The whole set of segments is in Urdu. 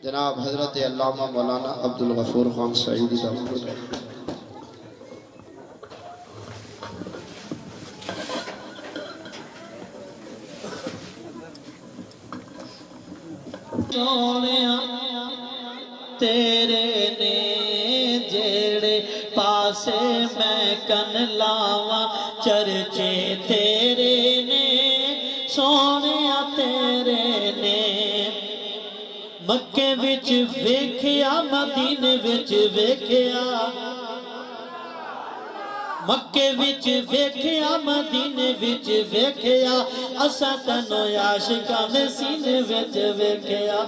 جناب حضرت علامہ مولانا عبدالغفور خان سعیدی دعوت سونیا تیرے نے جیڑے پاسے میں کن لاواں چرچے تیرے نے سونیا تیرے نے مکے وچ ویکھیا مدینے وچ ویکھیا مکے وچ ویکھیا مدینے وچ ویکھیا اساں تینوں عاشقاں دے سینے وچ ویکھیا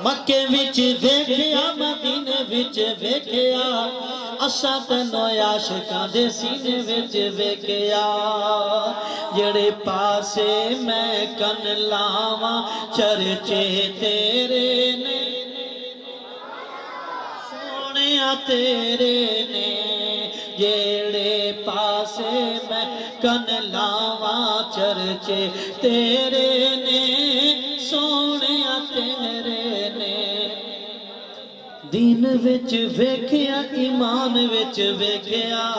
مکے وچ ویکھیا مدینے وچ ویکھیا اساں تینوں عاشقاں دے سینے وچ ویکھیا جڑے پاسے میں کن لاواں چرچے تیرے نے سونیا تیرے نے جڑے پاسے میں کن لاواں چرچے تیرے نے سونیا تیرے نے دین وچ ویکھیا ایمان وچ ویکھیا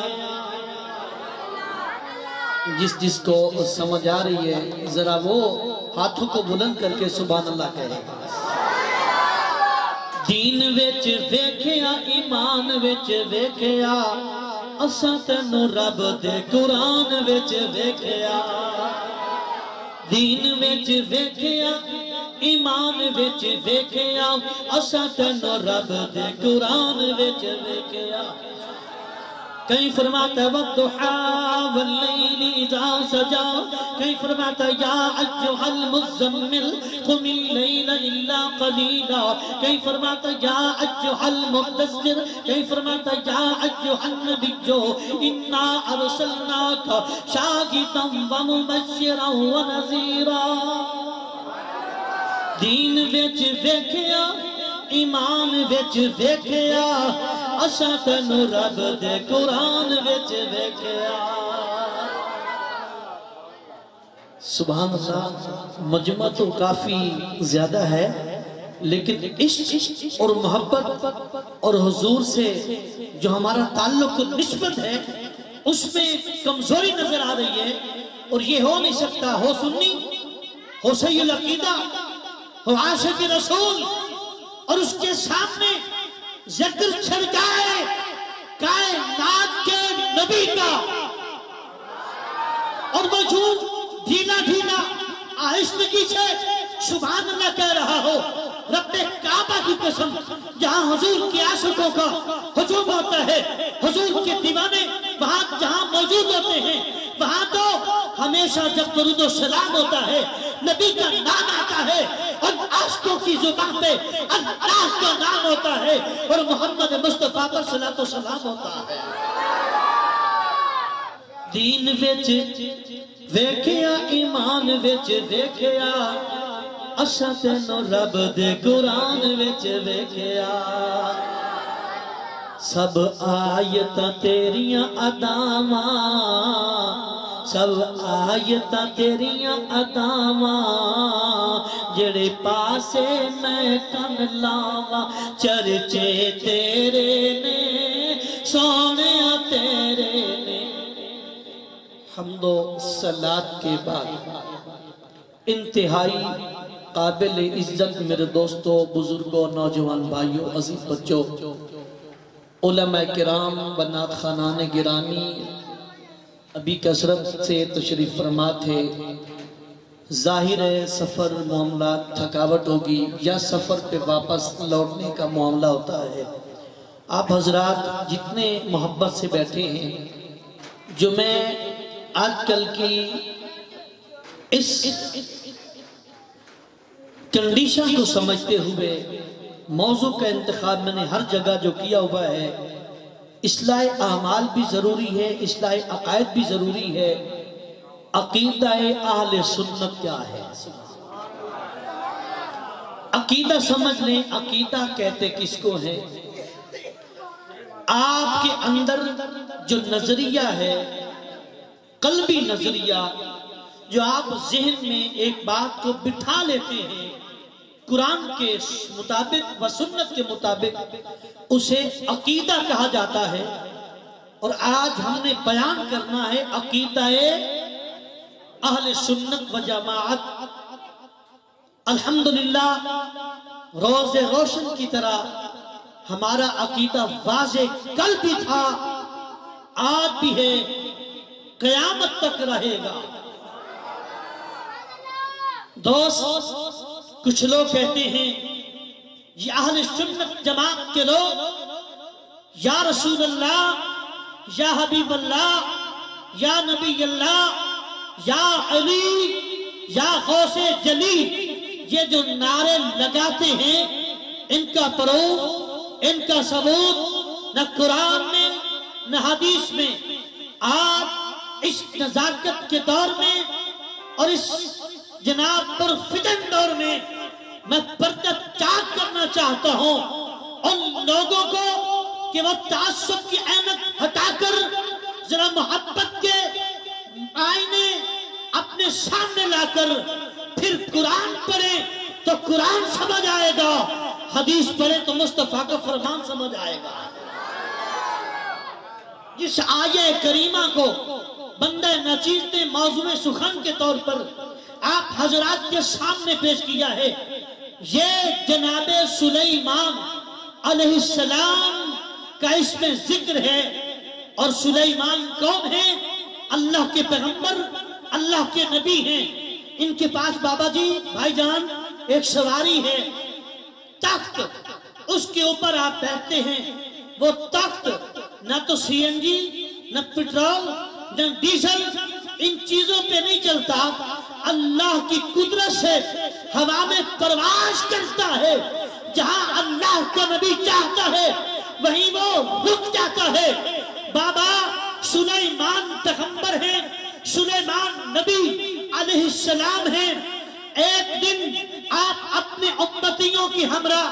جس کو سمجھ آ رہی ہے ذرا وہ ہاتھوں کو بلند کر کے سبحان اللہ کہے دین وچ ویکھیا ایمان وچ ویکھیا اساں تینوں رب دے قرآن وچ ویکھیا دین وچ ویکھیا ایمان وچ ویکھیا اساں تینوں رب دے قرآن وچ ویکھیا کہیں فرماتا ہے والضحیٰ واللیل اذا سجا کہیں فرماتا ہے یا ایھا المزمل قم اللیل الا قلیلا کہیں فرماتا ہے یا ایھا المدثر کہیں فرماتا ہے یا ایھا النبی انا ارسلناک شاہدا ومبشرا ونذیرا دین وچ ویکھیا ایمان وچ ویکھیا اساں تینوں رب دے قرآن وچ ویکھیا سبحان اللہ مجمع تو کافی زیادہ ہے لیکن عشق اور محبت اور حضور سے جو ہمارا تعلق نسبت ہے اس میں کمزوری نظر آ رہی ہے اور یہ ہو نہیں سکتا ہو سنی ہو صحیح العقیدہ ہو عاشق رسول اور اس کے سامنے ذکر چھڑ جائے کائنات کے نبی کا اور وجود ڈھیلا ڈھیلا آہستگی سے سبحان اللہ کہہ رہا ہو رب کعبہ کی قسم جہاں حضور کی عاشقوں کا ہجوم ہوتا ہے حضور کے دیوانے وہاں جہاں موجود ہوتے ہیں وہاں تو ہمیشہ جب درود و سلام ہوتا ہے نبی کا نام آتا ہے اور عاشقوں کی زبان پہ اللہ کا نام ہوتا ہے اور محمد مصطفیٰ پر صلاۃ و سلام ہوتا ہے دین وچ ویکھیا ایمان وچ ویکھیا اساں تینوں رب دے قرآن وچ ویکھیا سب آیتاں تیریاں اداواں سب آیتاں تیریاں اداواں جڑے پاسے میں کن لاواں چرچے تیرے نے سونیا تیرے نے حمد و صلات کے بعد انتہائی قابل عزت میرے دوستوں بزرگوں نوجوان بھائیوں عزیز بچوں علماء کرام بنات خانان گرامی ابھی کثرت سے تشریف فرما تھے ظاہر ہے سفر معاملات تھکاوٹ ہوگی یا سفر پہ واپس لوٹنے کا معاملہ ہوتا ہے آپ حضرات جتنے محبت سے بیٹھے ہیں جو میں آج کل کی اس کنڈیشن کو سمجھتے ہوئے موضوع کا انتخاب میں نے ہر جگہ جو کیا ہوا ہے اصلاح اعمال بھی ضروری ہے اصلاح عقائد بھی ضروری ہے عقیدہ اہل سنت کیا ہے عقیدہ سمجھ لیں عقیدہ کہتے کس کو ہے آپ کے اندر جو نظریہ ہے قلبی نظریہ جو آپ ذہن میں ایک بات کو بٹھا لیتے ہیں قرآن کے مطابق و سنت کے مطابق اسے عقیدہ کہا جاتا ہے، اور آج ہم نے بیان کرنا ہے عقیدہ اہل سنت و جماعت۔ الحمدللہ روز روشن کی طرح ہمارا عقیدہ واضح کل بھی تھا، آج بھی ہے، قیامت تک رہے گا۔ دوست، کچھ لوگ کہتے ہیں یہ اہل سنت جماعت کے لوگ یا رسول اللہ، یا حبیب اللہ، یا نبی اللہ، یا علی، یا غوث جلی، یہ جو نعرے لگاتے ہیں ان کا پروف، ان کا ثبوت نہ قرآن میں نہ حدیث میں۔ آپ اس نزاکت کے دور میں اور اس جناب پر فتن دور میں میں پردہ چاک کرنا چاہتا ہوں ان لوگوں کو کہ وہ تعصب کی عینت ہٹا کر ذرا محبت کے آئینے اپنے سامنے لا کر پھر قرآن پڑھیں تو قرآن سمجھ آئے گا، حدیث پڑھیں تو مصطفیٰ کا فرمان سمجھ آئے گا۔ جس آیہ کریمہ کو بندہ نچیز نے موضوع سخن کے طور پر آپ حضرات کے سامنے پیش کیا ہے، یہ جناب سلیمان علیہ السلام کا اس میں ذکر ہے۔ اور سلیمان کون ہے؟ اللہ کے پیغمبر، اللہ کے نبی ہیں۔ ان کے پاس بابا جی، بھائی جان، ایک سواری ہے، تخت، اس کے اوپر آپ بیٹھتے ہیں۔ وہ تخت نہ تو سی این جی، نہ پیٹرول، نہ ڈیزل، ان چیزوں پہ نہیں چلتا، اللہ کی قدرت سے ہوا میں پرواز کرتا ہے۔ جہاں اللہ کا نبی چاہتا ہے وہیں وہ رک جاتا ہے۔ بابا سلیمان پیغمبر ہیں، سلیمان نبی علیہ السلام ہیں۔ ایک دن آپ اپنے امتیوں کی ہمراہ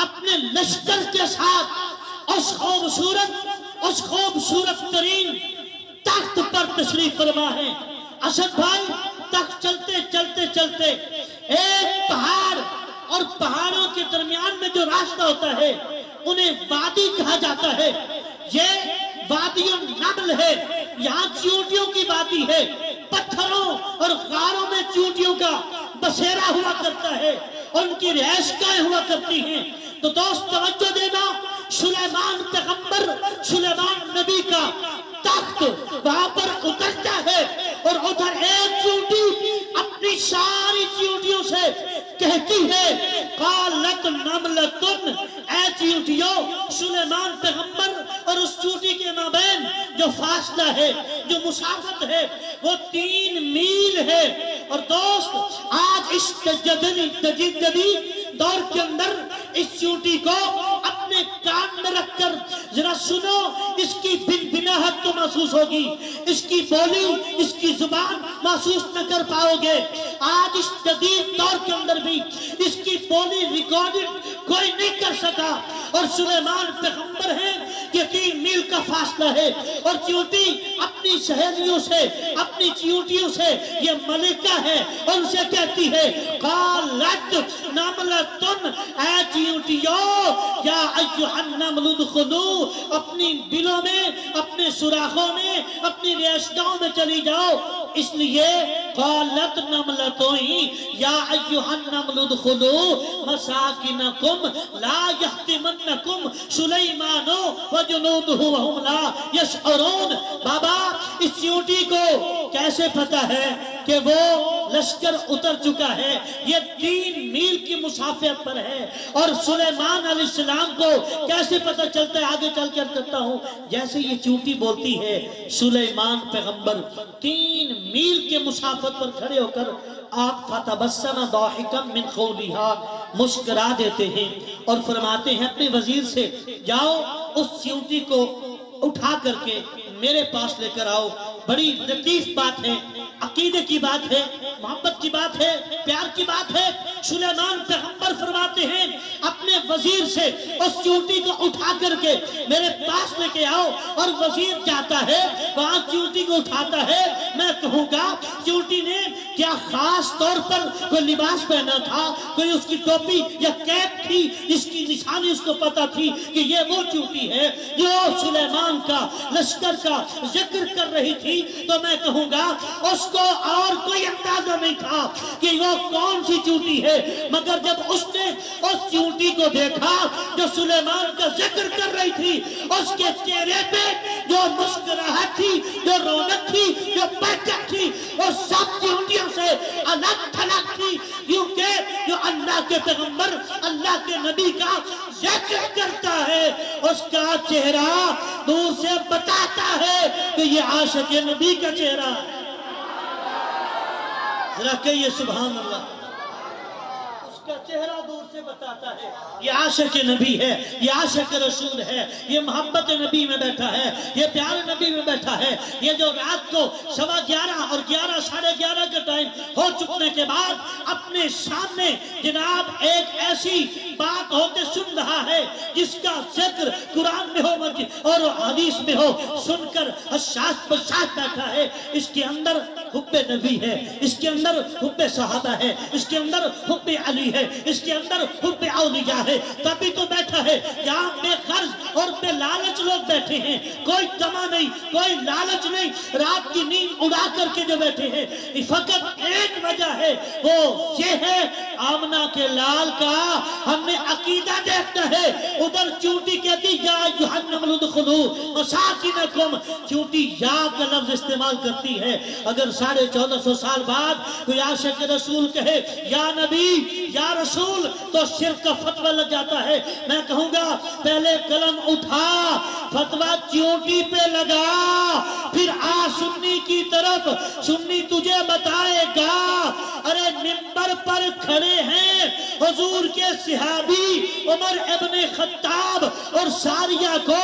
اپنے لشکر کے ساتھ اس خوبصورت ترین تخت پر تشریف فرما ہے۔ اسد بھائی، تخت چلتے چلتے چلتے ایک پہاڑ اور پہاڑوں کے درمیان میں جو راستہ ہوتا ہے انہیں وادی کہا جاتا ہے۔ یہ وادی النمل ہے، یہاں چیونٹیوں کی وادی ہے، پتھروں اور غاروں میں چیونٹیوں کا بسیرا ہوا کرتا ہے اور ان کی رہائش گاہیں ہوا کرتی ہیں۔ تو دوست توجہ دینا، سلیمان پیغمبر، سلیمان نبی کا تخت وہاں پر اترتا ہے اور ادھر ایک چیونٹی اپنی ساری چیونٹیوں سے کہتی ہے، قالت نملتن، اے چیونٹیوں، سلیمان پیغمبر اور اس چیونٹی کے مابین جو فاصلہ ہے، جو مسافت ہے، وہ 3 میل ہے۔ اور دوست، آج اس جدید دور کے اندر اس چیونٹی کو اپنے کان میں رکھ کر ذرا سنو، اس کی بنبناہٹ تو محسوس ہوگی، اس کی بولی، اس کی زبان محسوس نہ کر پاؤ گے۔ آج اس جدید دور کے اندر بھی اس کی بولی ریکارڈنگ کوئی نہیں کر سکا، اور سلیمان پیغمبر ہیں، یہ 3 میل کا فاصلہ ہے، اور چیونٹی اپنی سہیلیوں سے، اپنی چیونٹیوں سے، یہ ملکہ ہے، اور اسے کہتی ہے، قالت نملتن، اے چیونٹیوں، یا ایھا النمل ادخلوا، اپنی بلوں میں، اپنے سوراخوں میں، اپنی رہائشگاہوں میں چلی جاؤ۔ اس لیے قالت نملتوئی، یا ایھا النمل ادخلوا مساکنکم لا یحطمنکم سلیمان وجنودہ وہم لا یشعرون۔ بابا، اس چیونٹی کو کیسے پتا ہے کہ وہ لشکر اتر چکا ہے؟ یہ 3 میل کی مسافت پر ہے، اور سلیمان علیہ السلام کو کیسے پتا چلتا ہے؟ آگے چل کر کرتا ہوں۔ جیسے یہ چیونٹی بولتی ہے، سلیمان پیغمبر 3 میل کے مسافت پر کھڑے ہو کر آپ فتبسم ضاحکا من قولھا، مسکرا دیتے ہیں اور فرماتے ہیں اپنے وزیر سے، جاؤ اس چیونٹی کو اٹھا کر کے میرے پاس لے کر آؤ۔ بڑی لطیف بات ہے، عقیدے کی بات ہے، محبت کی بات ہے، پیار کی بات ہے۔ سلیمان پیغمبر فرماتے ہیں اپنے وزیر سے اس چونٹی کو اٹھا کر کے میرے پاس لے کے آؤ، اور وزیر جاتا ہے وہاں چونٹی کو اٹھاتا ہے۔ میں کہوں گا چونٹی نے کیا خاص طور پر کوئی لباس پہنا تھا، کوئی اس کی ٹوپی یا کیپ تھی، اس کی نشانی اس کو پتا تھی کہ یہ وہ چونٹی ہے جو سلیمان کا لشکر کا ذکر کر رہی تھی؟ تو میں کہوں گا اس کو اور کوئی اندازہ نہیں تھا کہ وہ کون سی چونٹی ہے، مگر جب اس نے اس چونٹی کو دیکھا جو سلیمان کا ذکر کر رہی تھی، اس کے چہرے پہ جو مسکراہٹ تھی، جو رونق تھی، جو بہجت تھی، وہ سب چونٹیوں سے الگ تھلگ تھی، کیونکہ جو اللہ کے پیغمبر، اللہ کے نبی کا ذکر کرتا ہے اس کا چہرہ دور سے بتاتا ہے کہ یہ عاشق نبی کا چہرہ ہے۔ ذرا کہیے سبحان اللہ۔ اس کا چہرہ دور سے بتاتا ہے یہ عاشق نبی ہے، یہ عاشق رسول ہے، یہ محبت نبی میں بیٹھا ہے، یہ پیار نبی میں بیٹھا ہے۔ یہ جو رات کو 11:15 اور 11 ساڑھے 11 کا ٹائم ہو چکنے کے بعد اپنے سامنے جناب ایک ایسی بات ہوتے سن رہا ہے جس کا ذکر قرآن میں ہو اور حدیث میں ہو، سن کر حساس بشاس بیٹھا ہے۔ اس کے اندر حب نبی ہے، اس کے اندر حب صحابہ ہے، اس کے اندر حب علی ہے، اس کے اندر حب اولیاء ہے۔ تبھی تو بیٹھا ہے یہاں بے غرض اور بے لالچ لوگ بیٹھے ہیں، کوئی تما نہیں، کوئی لالچ نہیں، رات کی نیند اڑا کر کے جو بیٹھے ہیں فقط ایک وجہ ہے، وہ یہ ہے آمنہ کے لال کا ہم نے عقیدہ دیکھتا ہے۔ ادھر چونٹی کہتی یا یوحنم ادخلوا مساکنکم، چونٹی یا کا لفظ استعمال کرتی ہے۔ اگر 1450 سال بعد کوئی عاشق رسول کہے یا نبی یا رسول تو شرک کا فتوہ لگ جاتا ہے۔ میں کہوں گا پہلے قلم اٹھا، فتوہ چونٹی پہ لگا، پھر آ سنی کی طرف، سنی تجھے بتائے گا۔ ارے منبر پر کھڑے ہیں حضور کے صحابی عمر ابن خطاب اور ساریہ کو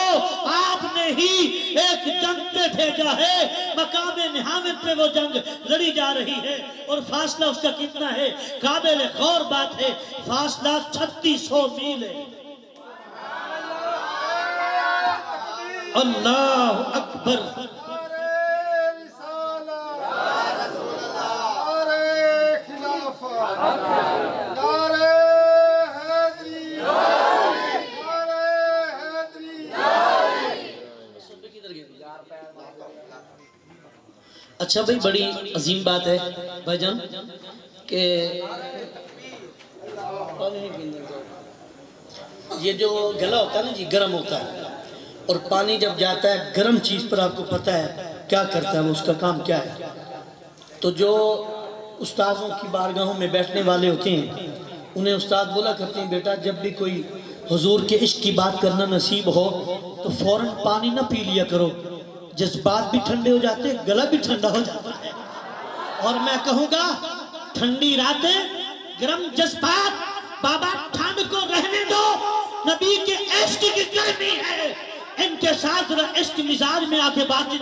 آپ نے ہی ایک جنگ پہ بھیجا ہے، مقام نہامت پہ وہ جنگ لڑی جا رہی ہے، اور فاصلہ اس کا کتنا ہے؟ قابل غور بات ہے، فاصلہ 3600 میل ہے۔ اللہ اکبر۔ اچھا بھئی، بڑی عظیم بات ہے بھائی جان کہ یہ جو گلا ہوتا ہے نا جی، گرم ہوتا ہے، اور پانی جب جاتا ہے گرم چیز پر آپ کو پتہ ہے کیا کرتا ہے، وہ اس کا کام کیا ہے۔ تو جو استاذوں کی بارگاہوں میں بیٹھنے والے ہوتے ہیں انہیں استاد بولا کرتے ہیں بیٹا جب بھی کوئی حضور کے عشق کی بات کرنا نصیب ہو تو فوراً پانی نہ پی لیا کرو، جذبات بھی ٹھنڈے ہو جاتے، گلا بھی ٹھنڈا ہو جاتا ہے۔ اور میں کہوں گا ٹھنڈی راتیں، گرم جذبات، بابا ٹھنڈ کو رہنے دو، نبی کے عشق کی گرمی ہے، ان کے ساتھ ذرا عشق مزاج میں آ کے بات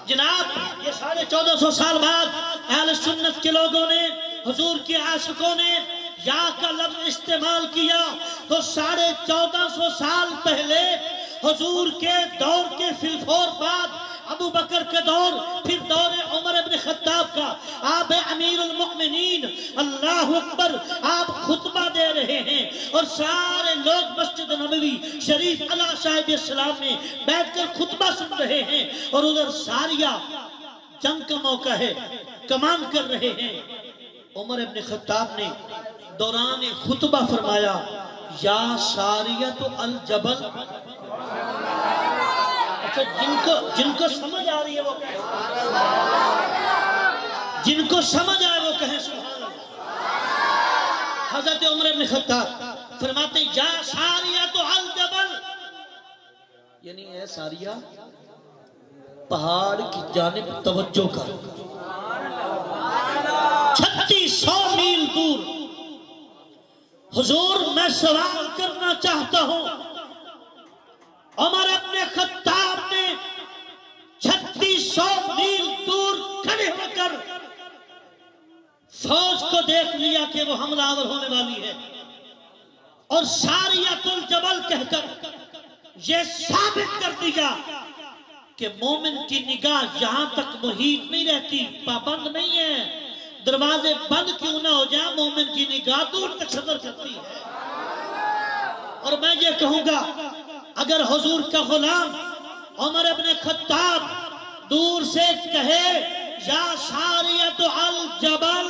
جناب۔ یہ 1450 سال بعد اہل سنت کے لوگوں نے، حضور کے عاشقوں نے یا کا لفظ استعمال کیا، تو 1450 سال پہلے حضور کے دور کے فی الفور بعد ابو بکر کا دور، پھر دور عمر ابن خطاب کا، آپ امیر المؤمنین، اللہ اکبر، آپ خطبہ دے رہے ہیں اور سارے لوگ مسجد نبوی شریف علیہ صاحب السلام میں بیٹھ کر خطبہ سن رہے ہیں، اور ادھر ساریہ جنگ کا موقع ہے، کمان کر رہے ہیں۔ عمر ابن خطاب نے دوران خطبہ فرمایا یا ساریۃ الجبل۔ اچھا جن کو سمجھ آ رہی ہے وہ کہیں، جن کو سمجھ آئے وہ کہیں سبحان اللہ۔ حضرت عمر ابن خطاب فرماتے ہیں یا ساریۃ الجبل، یعنی اے ساریہ پہاڑ کی جانب توجہ کر۔ 3600 میل دور حضور میں سوال کرنا چاہتا ہوں، عمر ابن خطاب نے 3600 میل دور کھڑے ہو کر فوج کو دیکھ لیا کہ وہ حملہ آور ہونے والی ہے، اور ساریۃ الجبل کہہ کر یہ ثابت کر دیا کہ مومن کی نگاہ یہاں تک محیط نہیں رہتی، پابند نہیں ہے، دروازے بند کیوں نہ ہو جائے، مومن کی نگاہ دور تک سفر کرتی ہے۔ اور میں یہ کہوں گا اگر حضور کا غلام عمر ابن خطاب دور سے کہے یا ساریۃ الجبل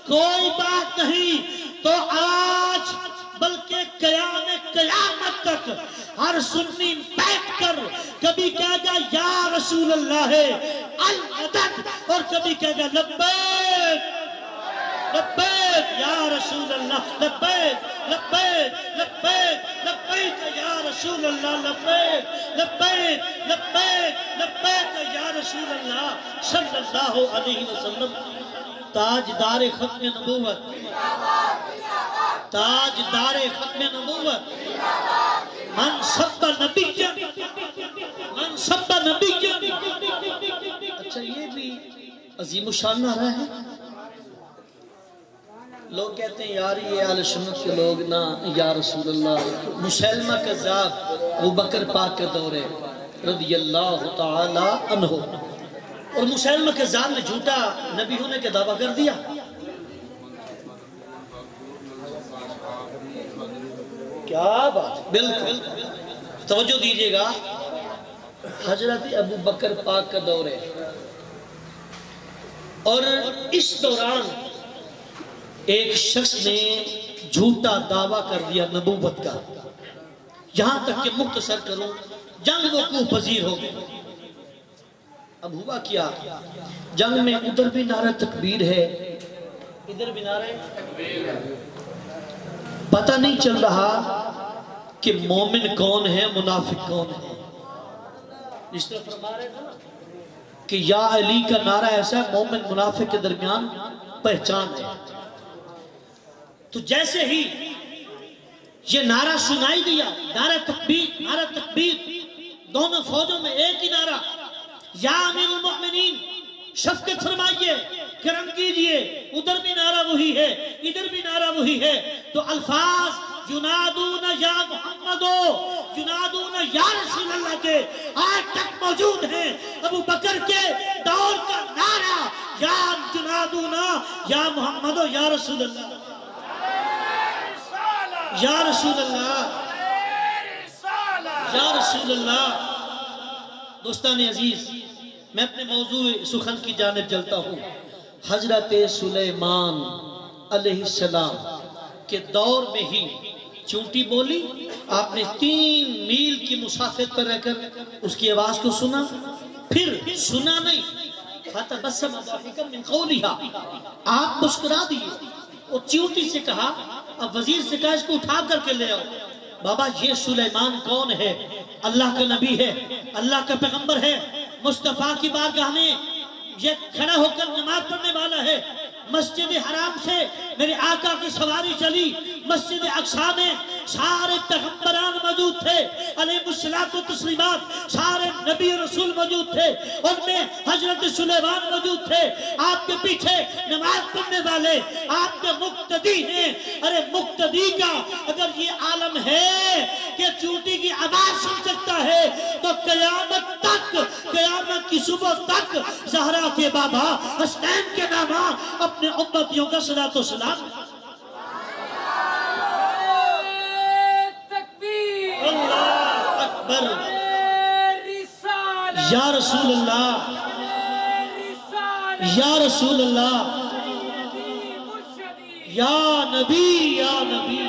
کوئی بات نہیں، تو آج بلکہ قیامت تک ہر سنی بیٹھ کر کبھی کہے گا یا رسول اللہ المدد، اور کبھی کہے گا لبیک لبیک یا رسول اللہ، لبیک لبیک لبیک لبیک یا رسول اللہ، لبیک لبیک لبیک لبیک یا رسول اللہ صلی اللہ علیہ وسلم۔ تاجدار ختم نبوت، تاجدار ختم نبوت، من سب نبی، من سب نبی۔ اچھا یہ بھی عظیم الشان نعرہ ہے۔ لوگ کہتے ہیں یار یہ اہل سنت کے لوگ نا یا رسول اللہ، مسلمہ کذاب ابو بکر پاک کے دور رضی اللہ تعالی عنہ، اور مسلمہ کذاب نے جھوٹا نبی ہونے کے دعویٰ کر دیا۔ کیا بات، بالکل توجہ دیجئے گا، حضرت ابو بکر پاک کا دور ہے، اور اس دوران ایک شخص نے جھوٹا دعویٰ کر دیا نبوت کا، یہاں تک کہ مختصر کروں جنگ وقوع پذیر ہو گئی۔ اب ہوا کیا، جنگ میں ادھر بھی نعرہ تکبیر ہے، ادھر بھی نعرہ تکبیر ہے، پتہ نہیں چل رہا کہ مومن کون ہے منافق کون ہے۔ اس طرح فرما رہے تھے کہ یا علی کا نعرہ ایسا ہے مومن منافق کے درمیان پہچان ہے۔ تو جیسے ہی یہ نعرہ سنائی دیا، نعرہ تکبیر، دونوں فوجوں میں ایک ہی نعرہ، یا امیر المؤمنین شفقت فرمائیے، کرم کیجئے، ادھر بھی نعرہ وہی ہے، ادھر بھی نعرہ وہی ہے، تو الفاظ ینادون یا محمدو، ینادون یا رسول اللہ کے آج تک موجود ہیں۔ ابو بکر کے دور کا نعرہ یا ینادون یا محمدو یا رسول اللہ، یا رسول اللہ، یا رسول اللہ۔ دوستان عزیز، میں اپنے موضوع سخن کی جانب چلتا ہوں۔ حضرت سلیمان علیہ السلام کے دور میں ہی چونٹی بولی، آپ نے 3 میل کی مسافت پر رہ کر اس کی آواز کو سنا، پھر سنا نہیں، فَتَبَسَّمَ ضَاحِكًا مِنْ قَوْلِهَا، آپ مسکرا دیے، اور چونٹی سے کہا، اب وزیر سے کہا اس کو اٹھا کر کے لے آؤ۔ بابا یہ سلیمان کون ہے؟ اللہ کا نبی ہے، اللہ کا پیغمبر ہے، مصطفیٰ کی بارگاہ میں یہ کھڑا ہو کر نماز پڑھنے والا ہے۔ مسجد حرام سے میرے آقا کی سواری چلی، مسجد اقصی میں سارے پیغمبران موجود تھے، علیہ الصلوۃ والتسلیمات، سارے نبی رسول موجود تھے، ان میں حضرت سلیمان موجود تھے، آپ کے پیچھے نماز پڑھنے والے آپ کے مقتدی ہیں۔ ارے مقتدی کا اگر یہ عالم ہے کہ چونٹی کی آواز سن سکتا ہے، تو قیامت تک، قیامت کی صبح تک زہرا کے بابا حسنین کے نامہ اپنے امتیوں کا صلاۃ و سلام۔ اللہ اکبر، یا رسول اللہ، یا رسول اللہ، یا نبی، یا نبی،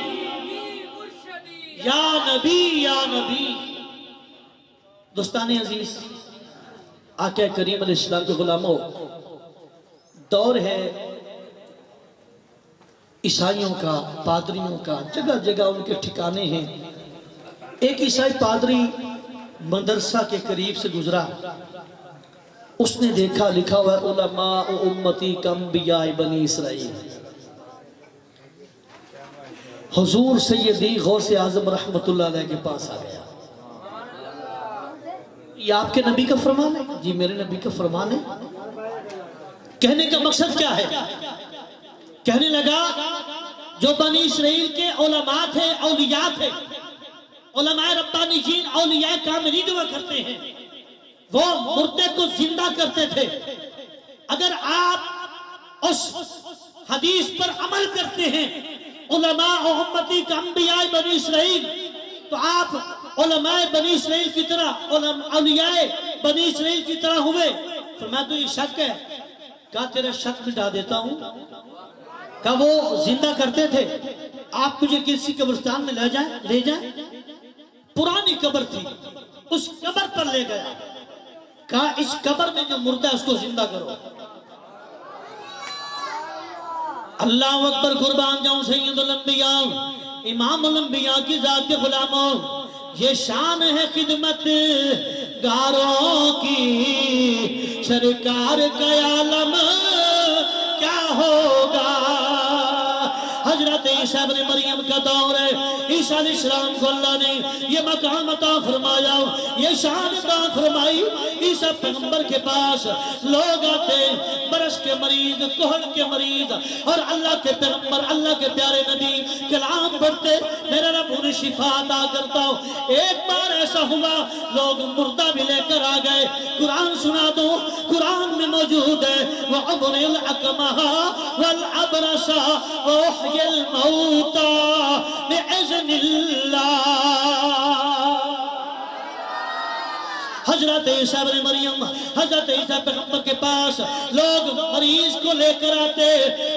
یا نبی، یا نبی۔ دوستان عزیز، آقا کریم علیہ السلام کے غلاموں، دور ہے عیسائیوں کا، پادریوں کا، جگہ جگہ ان کے ٹھکانے ہیں۔ ایک عیسائی پادری مدرسہ کے قریب سے گزرا، اس نے دیکھا لکھا ہوا علماء امتی کانبیاء بنی اسرائیل۔ حضور سیدی غوث اعظم رحمت اللہ علیہ کے پاس آ گیا، یہ آپ کے نبی کا فرمان ہے؟ جی میرے نبی کا فرمان ہے۔ کہنے کا مقصد کیا ہے؟ کہنے لگا جو بنی اسرائیل کے علماء تھے، اولیاء تھے، علماء ربانیین، اولیاء کاملین ہوا کرتے ہیں، وہ مردے کو زندہ کرتے تھے۔ اگر آپ اس حدیث پر عمل کرتے ہیں علماء و امتی کا انبیاء بنی اسرائیل، تو آپ علماء بنی اسرائیل کی طرح، اولیاء بنی اسرائیل کی طرح ہوئے۔ فرمایا تو یہ شک ہے؟ کہا تیرا شک مٹا دیتا ہوں۔ کہا وہ زندہ کرتے تھے، آپ مجھے کسی قبرستان میں لے جائیں۔ پرانی قبر تھی، اس قبر پر لے گیا، کہا اس قبر میں جو مردہ ہے اس کو زندہ کرو۔ اللہ اکبر، قربان جاؤں سید الانبیاء امام الانبیاء کی ذات کے غلاموں، یہ شان ہے خدمت گاروں کی، سرکار کا عالم کیا ہوگا۔ حضرت عیسیٰ بن مریم کا دور ہے، عیسیٰ علیہ السلام کو اللہ نے یہ مقام عطا فرمایا، یہ شان عطا فرمائی۔ عیسیٰ پیغمبر کے پاس لوگ آتے، برس کے مریض، کوہڑ کے مریض، اور اللہ کے پیغمبر، اللہ کے پیارے نبی کلام پڑھتے، میرا رب انہیں شفا عطا کرتا ہو۔ ایک بار ایسا ہوا لوگ مردہ بھی لے کر آ گئے۔ قرآن سنا دو، قرآن میں موجود ہے وَعُبْرِ الْأَكْمَحَ وَالْعَبْرَسَ وَأُحْيَ الْمَوْتَى بِإِذْنِ اللَّهِ۔ حضرت عیسیٰ بن مریم، حضرت عیسیٰ پیغمبر کے پاس لوگ مریض کو لے کر آتے،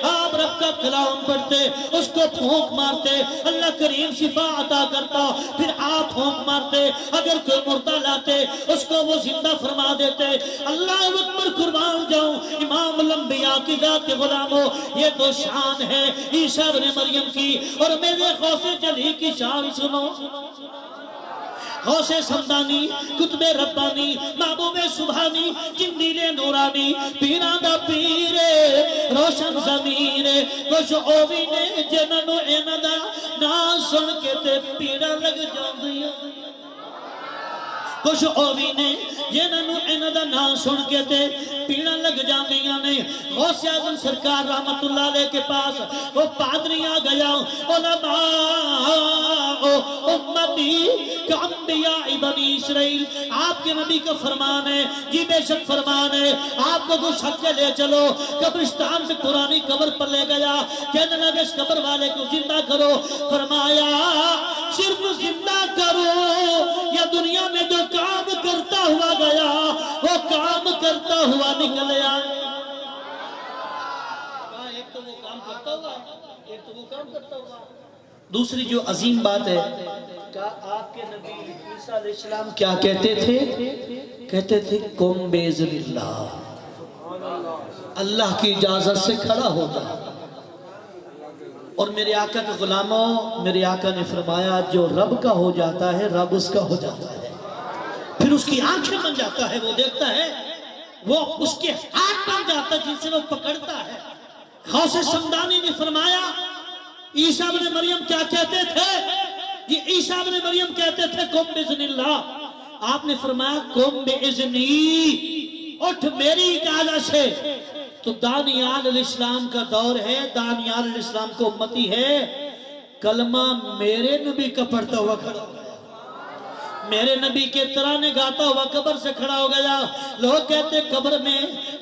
آپ رب کا کلام پڑھتے، اس کو پھونک مارتے، اللہ کریم شفا عطا کرتا، پھر آپ پھونک مارتے، اگر کوئی مردہ لاتے اس کو وہ زندہ فرما دیتے۔ اللہ اکبر، قربان جاؤں امام الانبیاء کی ذات کے غلاموں، یہ تو شان ہے عیسیٰ بن مریم کی۔ اور میرے غوث جلی کی شان سنو، غوث سمدانی، قطب ربانی، محبوب سبحانی، جندیل نورانی، پیران دا پیرے روشن زمین، کچھ اووی نے جننو اینا دا نا سن کے تے پیڑا لگ جان دیا۔ کچھ اووی نے جننو اینا دا نا سن کے تے پیڑا لگ جان دیا نے۔ غوث اعظم سرکار رحمت اللہ علیہ کے پاس وہ پادری آ گیا، علماء امتی کا انبیاء بنی اسرائیل، آپ کے نبی کا فرمان ہے، جی بے شک فرمان ہے، آپ کو کچھ حق لے چلو۔ قبرستان سے پرانی قبر پر لے گیا، کہنے لگے اس قبر والے کو زندہ کرو۔ فرمایا صرف زندہ کرو یا دنیا میں جو کام کرتا ہوا گیا وہ کام کرتا ہوا نکل آئے۔ ایک تو وہ کام کرتا ہوا، ایک تو وہ کام کرتا ہوا۔ دوسری جو عظیم بات ہے کہ آپ کے نبی عیسیٰ علیہ السلام کیا کہتے تھے؟ کہتے تھے قم بِإِذْنِ اللَّهِ، اللہ کی اجازت سے کھڑا ہو جا۔ اور میرے آقا کے غلاموں، میرے آقا نے فرمایا جو رب کا ہو جاتا ہے رب اس کا ہو جاتا ہے، پھر اس کی آنکھیں بن جاتا ہے، وہ دیکھتا ہے، وہ اس کے ہاتھ بن جاتا ہے جن سے وہ پکڑتا ہے۔ غوث سمدانی نے فرمایا عیسیٰ بن مریم کیا کہتے تھے؟ یہ عیسیٰ بن مریم کہتے تھے قم بِإِذْنِ اللَّهِ، آپ نے فرمایا قم بِإِذْنِی، اٹھ میری اجازت سے۔ تو دانیال علیہ السلام کا دور ہے، دانیال علیہ السلام کو امتی ہے، کلمہ میرے نبی کا پڑھتا ہوا کھڑا ہو گیا، میرے نبی کے ترانے گاتا ہوا قبر سے کھڑا ہو گیا۔ لوگ کہتے قبر میں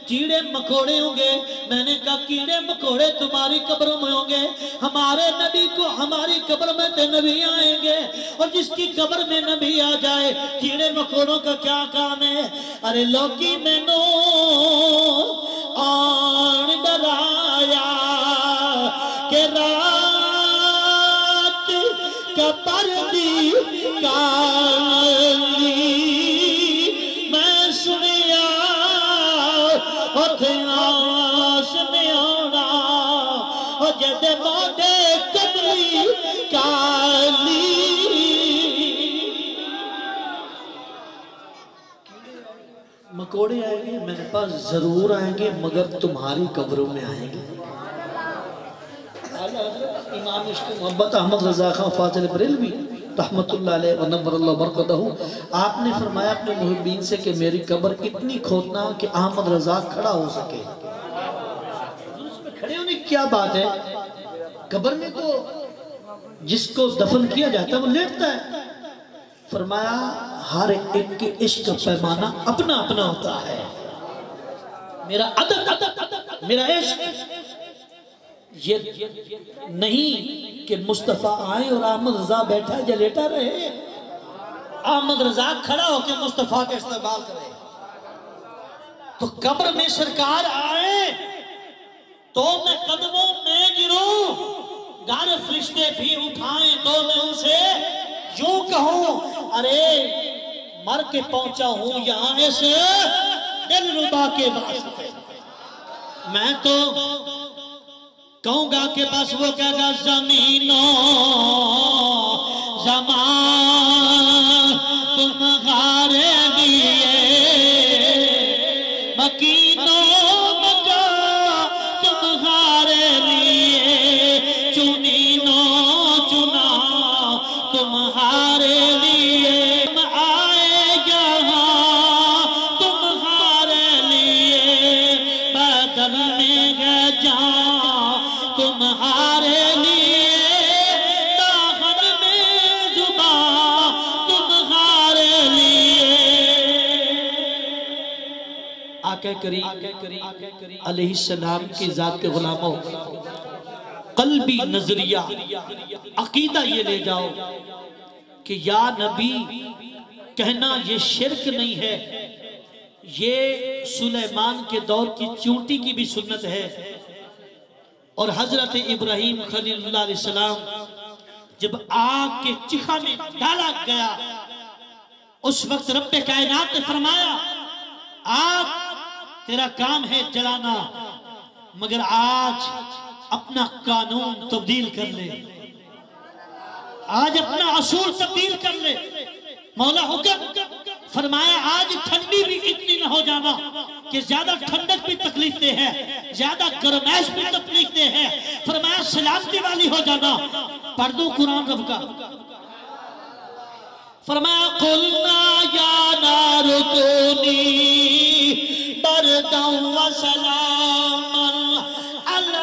کیڑے مکوڑے ہوں گے، میں نے کہا کیڑے مکوڑے تمہاری قبروں میں ہوں گے، ہمارے نبی کو ہماری قبر میں تے نبی آئیں گے، اور جس کی قبر میں نبی آ جائے کیڑے مکوڑوں کا کیا کام ہے؟ ارے لوکی میں نو آن ڈرایا کہ رات کا پردی کالی میں سنیا اتھیاس میں آنا اور جدے موڈے قبری کالی۔ مکوڑے آئیں گے میرے پاس ضرور آئیں گے، مگر تمہاری قبروں میں آئیں گے۔ امام عشق محبت احمد رضا خان فاضل بریلوی رحمت اللہ علیہ ونور اللہ برکتہ، آپ نے فرمایا اپنے محبین سے کہ میری قبر اتنی کھودنا کہ احمد رضا کھڑا ہو سکے۔ کھڑے ہونے کی کیا بات ہے؟ قبر میں تو جس کو دفن کیا جاتا ہے وہ لیٹتا ہے۔ فرمایا ہر ایک کے عشق پیمانہ اپنا اپنا ہوتا ہے۔ میرا عدد، میرا عشق یہ نہیں کہ مصطفیٰ آئے اور احمد رضا بیٹھا یا لیٹا رہے۔ احمد رضا کھڑا ہو کے مصطفیٰ کا استقبال کرے۔ تو قبر میں سرکار آئے تو میں قدموں میں گروں، گر فرشتے بھی اٹھائیں تو میں ان سے یوں کہوں، ارے مر کے پہنچا ہوں یہاں ایسے دل ربا کے واسطے۔ میں تو کہوں گا کہ بس وہ کہہ گا زمینوں زمان تمہارے لیے، مکینوں مکان تمہارے لیے، چنینوں چنا تمہارے لیے، آئے یہاں تمہارے لیے، بدل میں ہے جان تمہارے لیے، داغن میں زبان تمہارے لیے۔ آقا کریم علیہ السلام کی ذات کے غلاموں، قلبی نظریہ عقیدہ یہ لے جاؤ کہ یا نبی کہنا یہ شرک نہیں ہے، یہ سلیمان کے دور کی چونٹی کی بھی سنت ہے۔ اور حضرت ابراہیم خلیل اللہ علیہ السلام جب آگ کے چکھا میں ڈالا گیا، اس وقت رب کائنات نے فرمایا آگ تیرا کام ہے جلانا، مگر آج اپنا قانون تبدیل کر لے، آج اپنا اصول تبدیل کر لے۔ مولا حکم فرمایا آج ٹھنڈی بھی اتنی نہ ہو جانا کہ زیادہ ٹھنڈک بھی تکلیف دے ہے، زیادہ گرمائش بھی تکلیف دے ہے، فرمایا سلامتی والی ہو جانا۔ پڑھ دوں قرآن رب کا، فرمایا قلنا یا نار کونی بردا و سلاما علی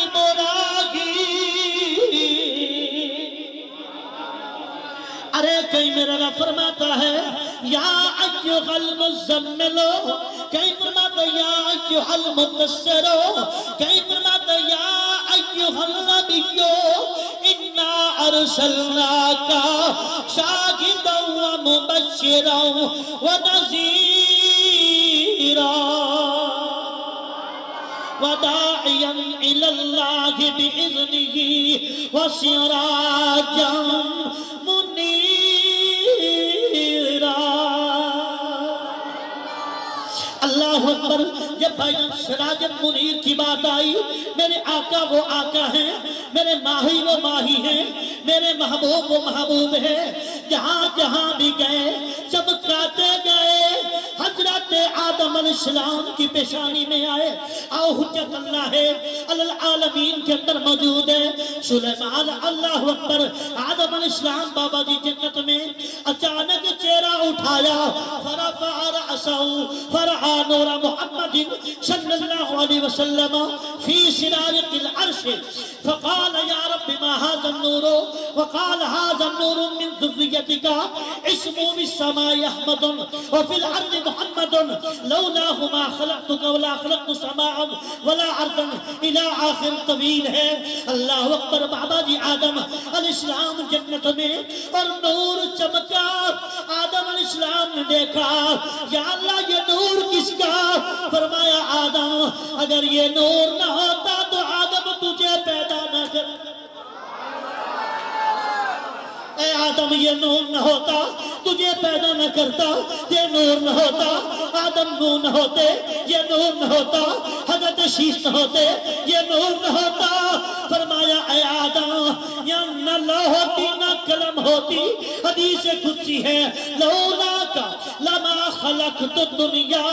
ابراہیم۔ ارے کئی میرا رب فرماتا ہے یا ایھا المزمل، کئی فرماتا یا ایھا المدثر، کئی فرماتا یا ایھا النبی انا ارسلناک شاہدا و مبشرا و نذیرا وداعیا الی اللہ بإذنہ وسراجا منیرا۔ اللہ اکبر۔ جب بھائی سراج منیر کی بات آئی، میرے آقا وہ آقا ہیں، میرے ماہی وہ ماہی ہیں، میرے محبوب وہ محبوب ہیں، جہاں جہاں بھی گئے چمکاتے گئے۔ حضرت آدم علیہ السلام کی پیشانی میں آئے، آؤ حجت اللہ ہے علی العالمین کے اندر موجود ہے۔ سلیمان اللہ اکبر، آدم علیہ السلام بابا جی جنت میں اچانک چہرہ اٹھایا، فرفع رأسہ فرعا نور محمد صلی اللہ علیہ وسلم فی سرارق العرش، فقال یا رب ما هذا النور، وقال هذا النور من ذریتک، اسمه في السماء احمد وفي الارض محمد، لولاه ما خلقتك ولا خلقت سماء ولا ارضا، الى آخر طویل ہے۔ اللہ اکبر۔ بابا جی آدم علیہ السلام جنت میں اور نور چمکا، آدم علیہ السلام نے دیکھا یا اللہ یہ نور کس کا؟ فرمایا آدم اگر یہ نور نہ ہوتا تو آدم تجھے پیدا نہ کر، اے آدم یہ نور نہ ہوتا تجھے پیدا نہ کرتا، یہ نور نہ ہوتا آدم نور نہ ہوتے، یہ نور نہ ہوتا حضرت شیش نہ ہوتے، یہ نور نہ ہوتا۔ فرمایا اے آدم یا نہ لوح ہوتی نہ قلم ہوتی، حدیث قدسی ہے لولاک لما خلقت الدنیا،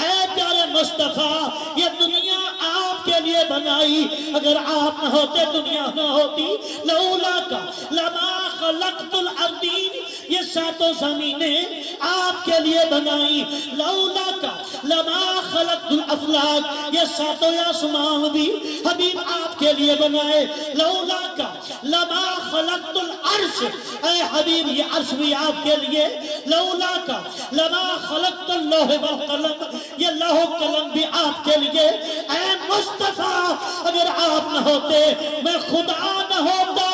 اے پیارے مصطفیٰ یہ دنیا آپ کے لیے بنائی، اگر آپ نہ ہوتے دنیا نہ ہوتی۔ لولاک لما خلقت الارضین، یہ ساتوں زمینیں آپ کے لیے بنائی، لولا کا لما خلقت الافلاک، یہ ساتوں آسمان بھی حبیب آپ کے لیے بنائے، لولا کا لما خلقت العرش، اے حبیب یہ عرش بھی آپ کے لیے، لولا کا لما خلقت اللوح والقلم، یہ لوح و قلم بھی آپ کے لیے، اے مصطفیٰ اگر آپ نہ ہوتے میں خدا نہ ہوتا،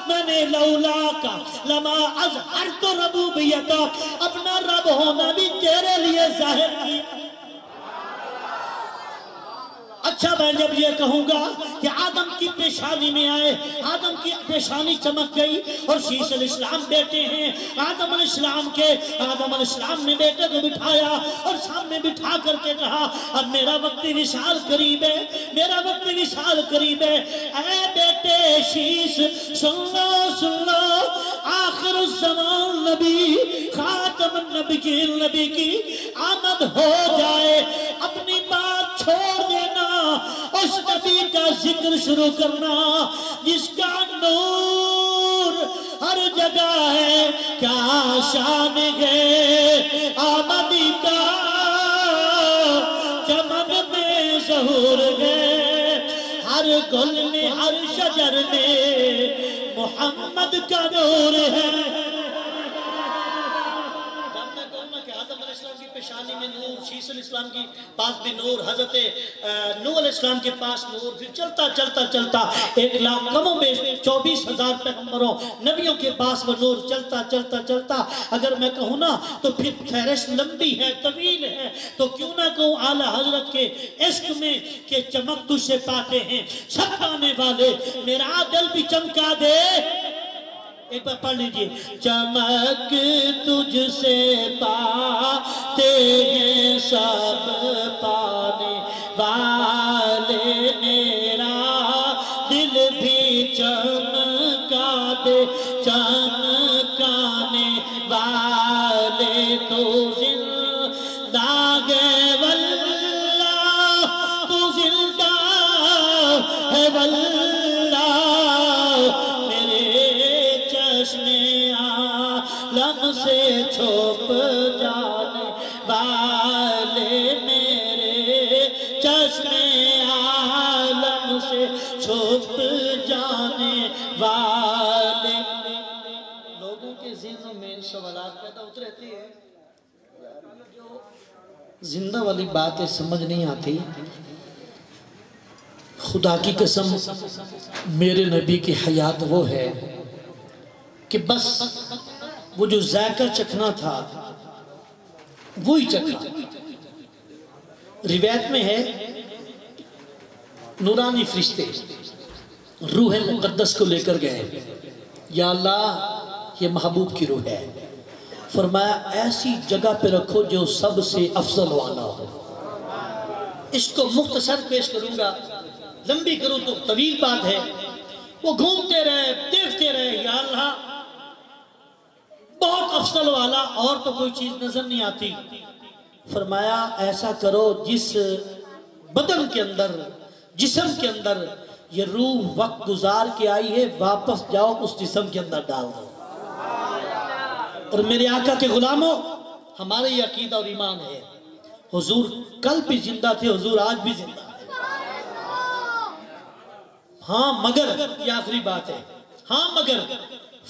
میں نے لولا کا لما اظہرت ربوبیتا، اپنا رب ہونا بھی تیرے لیے ظاہر کیا۔ اچھا میں جب یہ کہوں گا کہ آدم کی پیشانی میں آئے، آدم کی پیشانی چمک گئی اور شیش علیہ السلام بیٹے ہیں آدم علیہ السلام کے، آدم علیہ السلام نے بیٹے کو بٹھایا اور سامنے بٹھا کر کے کہا اب میرا وقت وصال قریب ہے، میرا وقت وصال قریب ہے، اے بیٹے شیش سن لو آخر الزمان نبی خاتم النبیین نبی کی آمد ہو جائے، اپنی بات چھوڑ دینا، اس نبی کا ذکر شروع کرنا جس کا نور ہر جگہ ہے، کیا شان ہے آمدی کا، چمن میں ظہور ہے، ہر گل میں ہر شجر میں محمد کا نور ہے۔ آدم علیہ السلام کی پیشانی میں نور، شیش علیہ السلام کی پاس بھی نور، حضرت نوح علیہ السلام کے پاس نور، پھر چلتا چلتا چلتا 1,00,000 کم و بیش 24,000 پیغمبروں نبیوں کے پاس وہ نور چلتا چلتا چلتا، اگر میں کہوں نا تو پھر فہرست لمبی ہے طویل ہے، تو کیوں نہ کہوں اعلیٰ حضرت کے عشق میں کہ چمک تجھ سے پاتے ہیں سب پانے والے، میرا دل بھی چمکا دے، ایک بار پڑھ لیجئے، چمک تجھ سے پاتے ہیں سب پانے والے، میرا دل بھی چمکا دے، چمکانے والے تو زندہ ہے واللہ، تو زندہ ہے واللہ، عالم سے چھپ جانے والے، میرے چشم عالم سے چھپ جانے والے۔ لوگوں کے ذہنوں میں سوالات پیدا ہوتے رہتے ہیں، جو زندہ والی باتیں سمجھ نہیں آتی، خدا کی قسم میرے نبی کی حیات وہ ہے کہ بس وہ جو ذائقہ چکھنا تھا وہی چکھا۔ روایت میں ہے نورانی فرشتے روح مقدس کو لے کر گئے، یا اللہ یہ محبوب کی روح ہے، فرمایا ایسی جگہ پہ رکھو جو سب سے افضل والا ہو۔ اس کو مختصر پیش کروں گا، لمبی کروں تو طویل بات ہے۔ وہ گھومتے رہے دیکھتے رہے، یا اللہ بہت افضل والا، اور تو کوئی چیز نظر نہیں آتی۔ فرمایا ایسا کرو جس بدن کے اندر، جسم کے اندر یہ روح وقت گزار کے آئی ہے، واپس جاؤ اس جسم کے اندر ڈال دو۔ اور میرے آقا کے غلاموں، ہمارے یہ عقیدہ اور ایمان ہے، حضور کل بھی زندہ تھے، حضور آج بھی زندہ ہے۔ ہاں مگر، یہ آخری بات ہے، ہاں مگر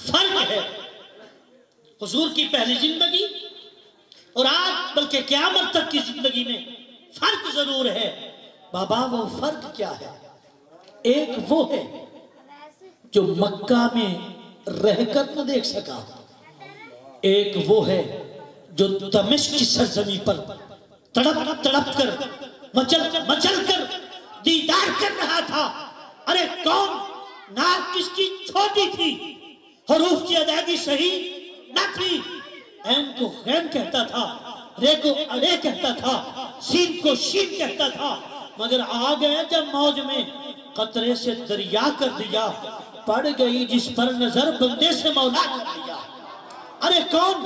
فرق ہے حضور کی پہلی زندگی اور آج بلکہ قیامت تک کی زندگی میں فرق ضرور ہے۔ بابا وہ فرق کیا ہے؟ ایک وہ ہے جو مکہ میں رہ کر نہ دیکھ سکا، ایک وہ ہے جو دمشق کی سرزمین پر تڑپ تڑپ کر مچل کر دیدار کر رہا تھا۔ ارے کون ناک کس کی چھوٹی تھی، حروف کی ادائیگی صحیح نہ تھی، این کو غین کہتا تھا، رے کو اڑے کہتا تھا، سین کو شین کہتا تھا، مگر آ گئے جب موج میں قطرے سے دریا کر دیا، پڑ گئی جس پر نظر بندے سے مولا کر دیا۔ ارے کون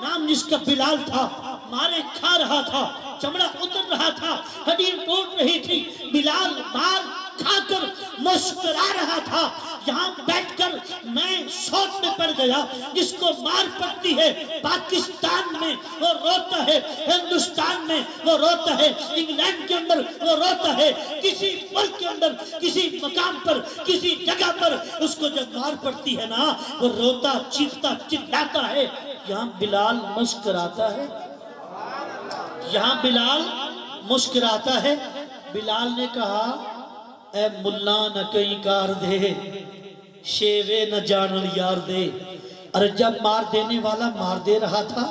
نام جس کا بلال تھا، مارے کھا رہا تھا، چمڑا اتر رہا تھا، ہڈی ٹوٹ رہی تھی، بلال مار کھا کر مسکرا رہا تھا، یہاں بیٹھ کر میں سوچ میں پڑ گیا، جس کو مار پڑتی ہے پاکستان میں وہ روتا ہے، ہندوستان میں وہ روتا ہے، انگلینڈ کے اندر وہ روتا ہے، کسی ملک کے اندر کسی مقام پر کسی جگہ پر اس کو جب مار پڑتی ہے نا وہ روتا چیختا چلاتا ہے۔ یہاں بلال مسکراتا ہے، یہاں بلال مسکراتا ہے۔ بلال نے کہا اے ملا نہ کہیں کار دے، شیوے نہ جانل یار دے۔ اور جب مار دینے والا مار دے رہا تھا،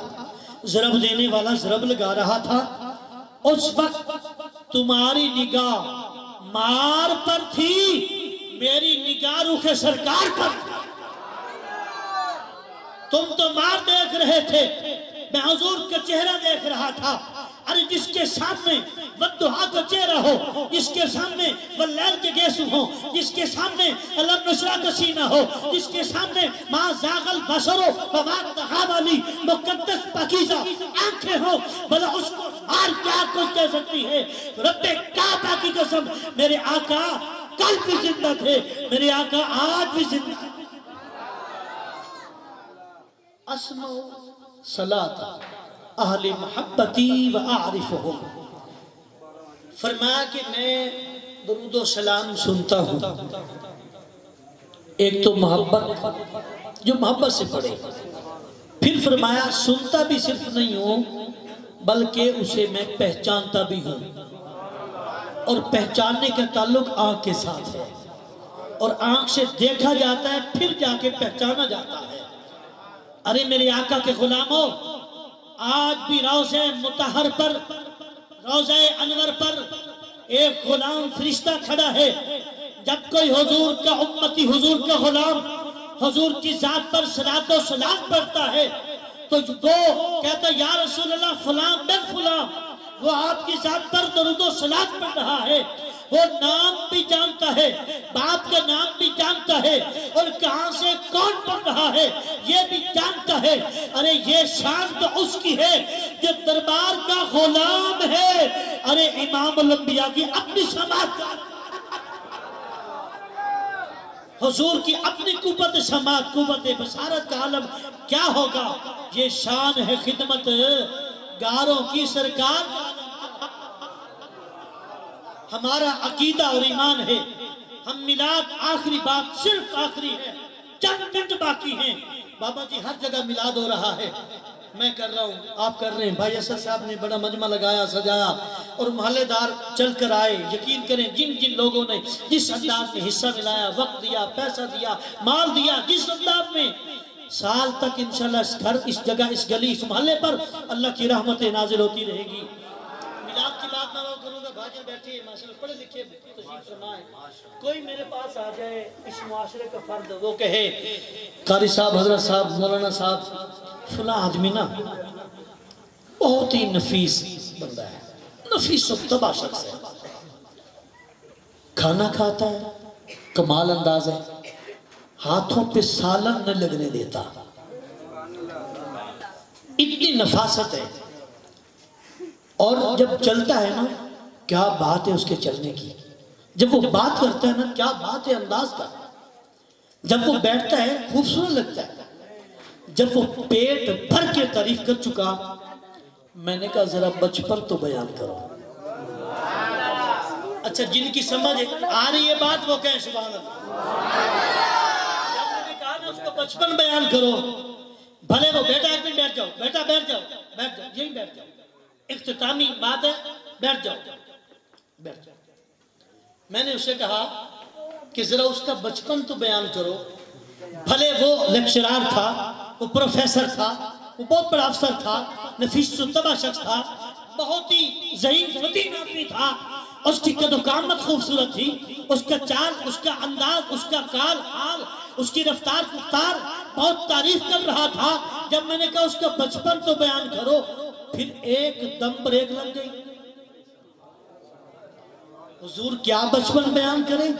ضرب دینے والا ضرب لگا رہا تھا، اس وقت تمہاری نگاہ مار پر تھی، میری نگاہ رخ سرکار پر۔ تم تو مار دیکھ رہے تھے، میں حضور کا چہرہ دیکھ رہا تھا۔ ارے جس کے سامنے والدہا کا چہرہ ہو، جس کے سامنے واللیل کے گیسو ہو، جس کے سامنے علم نشرہ کا سینہ ہو، جس کے سامنے ما زاغ البصر وما طغى والی مقدس پاکیزہ آنکھیں ہو، بھلا اس کو ہار کیا کچھ کہہ سکتی ہے؟ رب کعبہ کی قسم، میرے آقا کل بھی زندہ تھے، میرے آقا آج بھی زندہ تھے۔ اسمع صلاة اہل محبتی و اعرفہم، فرمایا کہ میں درود و سلام سنتا ہوں، ایک تو محبت جو محبت سے پڑھے، پھر فرمایا سنتا بھی صرف نہیں ہوں بلکہ اسے میں پہچانتا بھی ہوں، اور پہچاننے کا تعلق آنکھ کے ساتھ ہے، اور آنکھ سے دیکھا جاتا ہے پھر جا کے پہچانا جاتا ہے۔ ارے میرے آقا کے غلاموں، آج بھی روضہ مطہر پر، روضہ انور پر ایک غلام فرشتہ کھڑا ہے۔ جب کوئی حضور کا امتی، حضور کا غلام حضور کی ذات پر صلاۃ و سلام پڑھتا ہے تو وہ کہتا ہے یا رسول اللہ فلان بن فلان، وہ آپ کی ذات پر درود و سلام پڑھ رہا ہے، وہ نام بھی جانتا ہے، باپ کا نام بھی جانتا ہے، اور کہاں سے کون پڑھ رہا ہے یہ بھی جانتا ہے۔ ارے یہ شان تو اس کی ہے جو دربار کا غلام ہے۔ ارے امام الانبیاء کی اپنی سماعت، حضور کی اپنی قوت سماعت، قوت بصارت کا عالم کیا ہوگا؟ یہ شان ہے خدمت گاروں کی سرکار۔ ہمارا عقیدہ اور ایمان ہے، ہم میلاد آخری بات، صرف آخری ہے، چند منٹ باقی ہیں۔ بابا جی ہر جگہ میلاد ہو رہا ہے، میں کر رہا ہوں، آپ کر رہے ہیں، بھائی اسد صاحب نے بڑا مجمع لگایا، سجایا، اور محلے دار چل کر آئے۔ یقین کریں جن جن لوگوں نے جس انداز میں حصہ ملایا، وقت دیا، پیسہ دیا، مال دیا، جس انداز میں، سال تک انشاءاللہ اس گھر، اس جگہ، اس گلی، اس محلے پر اللہ کی رحمتیں نازل ہوتی رہے گی۔ میلاد کی بات میں وہ کروں گا، بھاجن بیٹھے ماشاءاللہ پڑھے لکھے تشریف فرمائے، کوئی میرے پاس آ جائے اس معاشرے کا فرد، وہ کہے قاری صاحب، حضرت صاحب، مولانا صاحب فلاں آدمی نا بہت ہی نفیس بندہ ہے، نفیس و طبع شخص ہے، کھانا کھاتا ہے، کمال انداز ہے، ہاتھوں پہ سالن نہ لگنے دیتا، اتنی نفاست ہے، اور جب چلتا ہے نا کیا بات ہے اس کے چلنے کی، جب وہ بات کرتا ہے نا کیا بات ہے انداز کا، جب وہ بیٹھتا ہے خوبصورت لگتا ہے، جب وہ پیٹ بھر کے تعریف کر چکا، میں نے کہا ذرا بچپن تو بیان کرو۔ اچھا جن کی سمجھ آ رہی ہے بات وہ کہیں سبحان اللہ۔ جب میں نے کہا نا اس کو بچپن بیان کرو، بھلے وہ بیٹا ایک منٹ بیٹھ جاؤ، بیٹا بیٹھ جاؤ، بیٹھ جاؤ، یہی بیٹھ جاؤ، اختتامی بات ہے، بیٹھ جاؤ، بیٹھ جاؤ۔ میں نے اسے کہا کہ ذرا اس کا بچپن تو بیان کرو، بھلے وہ لیکچرار تھا، وہ پروفیسر تھا، وہ بہت بڑا افسر تھا، نفیس و طبع شخص تھا، بہت ہی ذہین فطین آدمی تھا، اس کی قد و قامت خوبصورت تھی، اس کا چال، اس کا انداز، اس کا قال حال، اس کی رفتار گفتار بہت تعریف کر رہا تھا۔ جب میں نے کہا اس کا بچپن تو بیان کرو، پھر ایک دم بریک لگ گئی۔ حضور کیا بچپن بیان کریں؟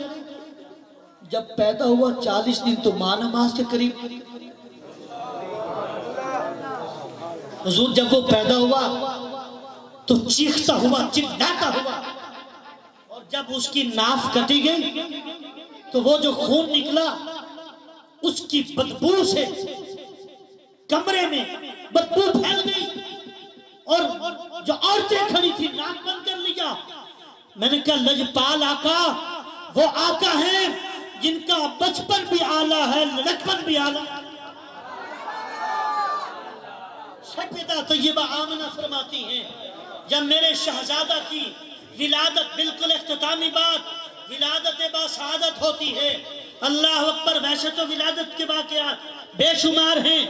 جب پیدا ہوا 40 دن تو ماں نماز کے قریب، حضور جب وہ پیدا ہوا تو چیختا ہوا، چلاتا ہوا، اور جب اس کی ناف کٹی گئی تو وہ جو خون نکلا اس کی بدبو سے کمرے میں بدبو پھیل گئی اور جو عورتیں کھڑی تھی ناک بند کر لیا. میں نے کہا لجپال آقا وہ آقا ہیں جن کا بچپن بھی اعلیٰ ہے لڑکپن بھی اعلیٰ. سیدہ طیبہ آمنہ فرماتی ہیں جب میرے شہزادہ کی ولادت بالکل اختتامی بات ولادت باسعادت ہوتی ہے. اللہ اکبر. ویسے تو ولادت کے واقعات بے شمار ہیں.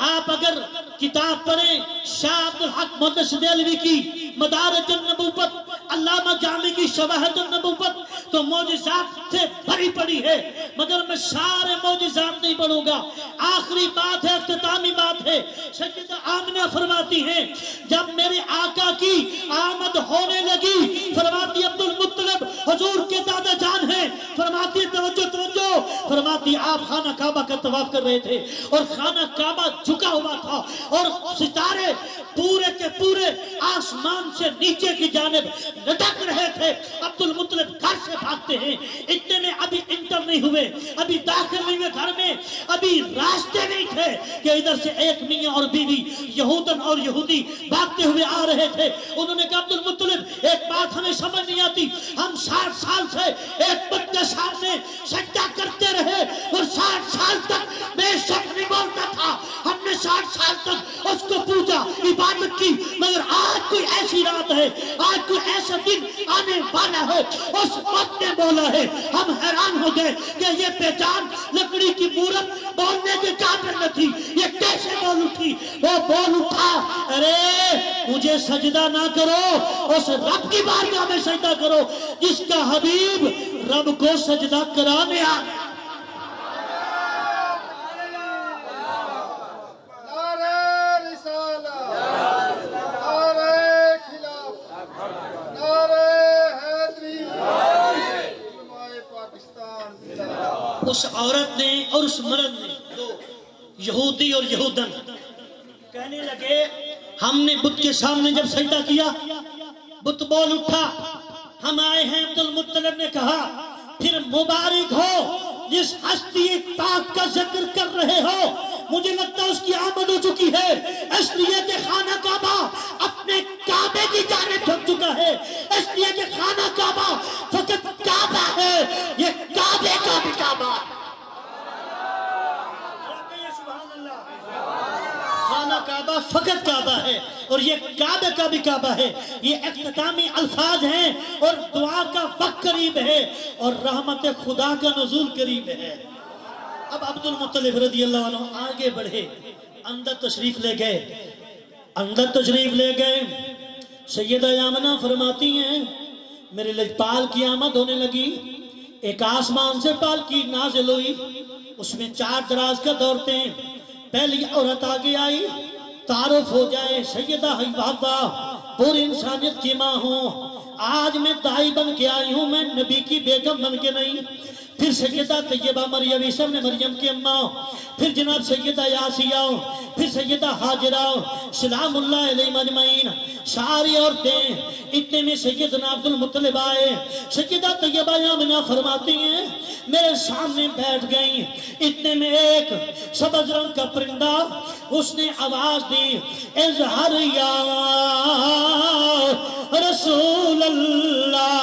آپ اگر کتاب پڑھیں شاہ عبدالحق محدث دہلوی کی مدارج النبوت علامہ جامی کی شواہد النبوت تو معجزات سے بھری پڑی ہے مگر میں سارے معجزات نہیں پڑھوں گا. آخری بات ہے اختتامی بات ہے. سیدہ آمنہ فرماتی ہیں جب میرے آقا کی آمد ہونے لگی فرماتی عبدالمطلب حضور کے دادا جان ہیں فرماتی توجہ توجہ فرماتی آپ خانہ کعبہ کا طواف کر رہے تھے اور خانہ کعبہ جھکا ہوا تھا اور ستارے پورے کے پورے آسمان سے نیچے کی جانب لٹک رہے تھے. عبدالمطلب گھر سے بھاگتے ہیں. اتنے میں ابھی انٹر نہیں ہوئے ابھی داخل نہیں ہوئے گھر میں ابھی راستے نہیں تھے کہ ادھر سے ایک میاں اور بیوی یہودن اور یہودی بھاگتے ہوئے آ رہے تھے. انہوں نے کہا عبدالمطلب ایک بات ہمیں سمجھ نہیں آتی ہم 60 سال سے ایک بچے سامنے سجدہ کرتے رہے اور 60 سال تک بے شک نہیں بولتا تھا. ہم نے 60 سال تک اس کو پوجا عبادت کی مگر آج کوئی ایسی رات ہے آج کوئی ایسا دن آنے والا ہے اس وقت نے بولا ہے. ہم حیران ہو گئے کہ یہ پہچان لکڑی کی مورت بولنے کے قابل نہ تھی یہ کیسے بول اٹھی. وہ بول اٹھا ارے مجھے سجدہ نہ کرو اس رب کی بارگاہ میں سجدہ کرو جس کا حبیب رب کو سجدہ کرانے آ. اس عورت نے اور اس مرد نے دو یہودی اور یہودن کہنے لگے ہم نے بت کے سامنے جب سجدہ کیا بت بول اٹھا ہم آئے ہیں. عبدالمطلب نے کہا پھر مبارک ہو جس ہستی پاک کا ذکر کر رہے ہو مجھے لگتا اس کی آمد ہو چکی ہے اس لیے کہ خانہ کعبہ اپنے کعبے کی جانب جھک چکا ہے اس لیے کہ خانہ کعبہ فقط کعبہ ہے یہ کعبے کا بھی کعبہ. خانہ کعبہ فقط کعبہ ہے اور یہ کعبے کا بھی کعبہ ہے. یہ اختتامی الفاظ ہیں اور دعا کا وقت قریب ہے اور رحمت خدا کا نزول قریب ہے. اب عبدالمطلب رضی اللہ عنہ آگے بڑھے اندر تشریف لے گئے. سیدہ آمنہ فرماتی ہیں میرے لجپال کی آمد ہونے لگی. ایک آسمان سے پالکی نازل ہوئی اس میں 4 دراز کا دورتے پہلی عورت آگے آئی تعارف ہو جائے سیدہ حبابہ پوری انسانیت کی ماں ہوں آج میں دائی بن کے آئی ہوں میں نبی کی بیگم بن کے نہیں. پھر سیدہ طیبہ مریم عیسیٰ نے مریم کی اماں پھر جناب سیدہ یاسیہ پھر سیدہ حاجرہ سلام اللہ علیہ مجمعین ساری عورتیں. اتنے میں سیدنا عبدالمطلب آئے. سیدہ طیبہ آمنہ فرماتی ہیں میرے سامنے بیٹھ گئیں. اتنے میں ایک سبز رنگ کا پرندہ اس نے آواز دی اظہر یا رسول اللہ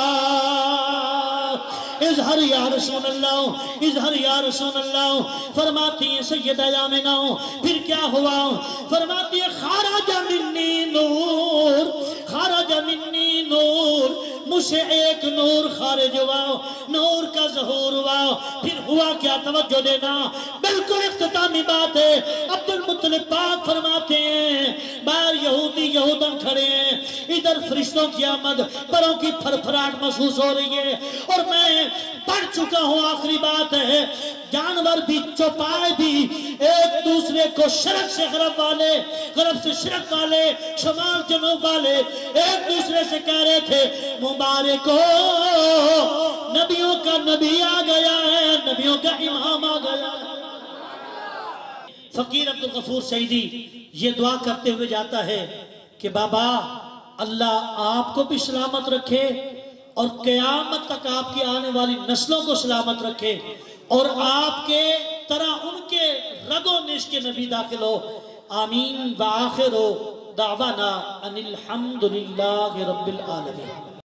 اظہر یا رسول اللہ اظہر یا رسول اللہ. فرماتی ہیں سیدہ آمنہ پھر کیا ہوا فرماتی ہیں خارج منی نور مجھ سے ایک نور خارج ہوا نور کا ظہور ہوا. پھر ہوا کیا توجہ دینا بالکل اختتامی بات ہے. عبدالمطلب پاک فرماتے ہیں باہر یہودی یہودن کھڑے ہیں ادھر فرشتوں کی آمد پروں کی پھرپھراہٹ محسوس ہو رہی ہے اور میں پڑھ چکا ہوں. آخری بات ہے جانور بھی چوپائے بھی ایک دوسرے کو شرق سے غرب والے غرب سے شرق والے شمال جنوب والے ایک دوسرے سے کہہ رہے تھے مبارک ہو نبیوں کا نبی آ گیا ہے نبیوں کا امام آ گیا ہے. فقیر عبدالغفور سعیدی یہ دعا کرتے ہوئے جاتا ہے کہ بابا اللہ آپ کو بھی سلامت رکھے اور قیامت تک آپ کی آنے والی نسلوں کو سلامت رکھے اور آپ کے طرح ان کے رگوں میں عشق نبی داخل ہو. آمین. وآخر دعوانا ان الحمدللہ رب العالمین.